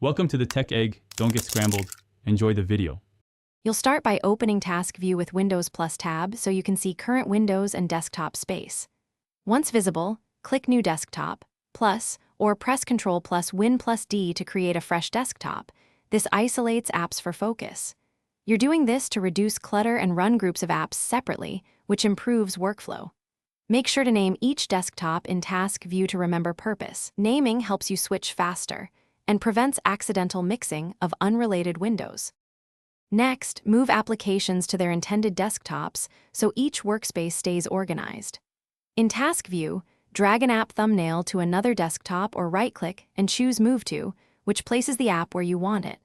Welcome to the Tech Egg. Don't get scrambled. Enjoy the video. You'll start by opening Task View with Windows Plus tab so you can see current Windows and desktop space. Once visible, click New Desktop, Plus, or press Ctrl plus Win plus D to create a fresh desktop. This isolates apps for focus. You're doing this to reduce clutter and run groups of apps separately, which improves workflow. Make sure to name each desktop in Task View to remember purpose. Naming helps you switch faster and prevents accidental mixing of unrelated windows. Next, move applications to their intended desktops so each workspace stays organized. In Task View, drag an app thumbnail to another desktop or right-click and choose Move To, which places the app where you want it.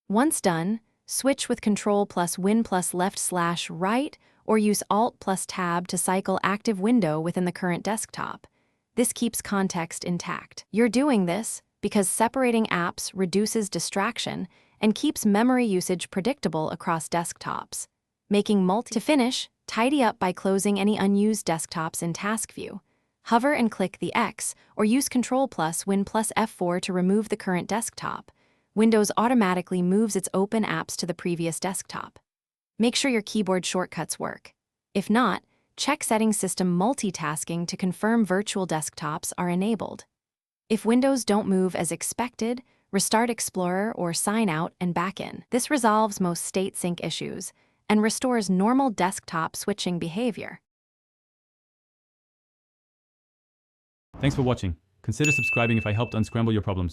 Once done, switch with Ctrl plus Win plus left/right or use Alt plus Tab to cycle active window within the current desktop. This keeps context intact. You're doing this because separating apps reduces distraction and keeps memory usage predictable across desktops. To finish, tidy up by closing any unused desktops in Task View. Hover and click the X, or use Ctrl plus Win plus F4 to remove the current desktop. Windows automatically moves its open apps to the previous desktop. Make sure your keyboard shortcuts work. If not, check Settings System Multitasking to confirm virtual desktops are enabled. If windows don't move as expected, restart Explorer or sign out and back in. This resolves most state sync issues and restores normal desktop switching behavior. Thanks for watching. Consider subscribing if I helped unscramble your problems.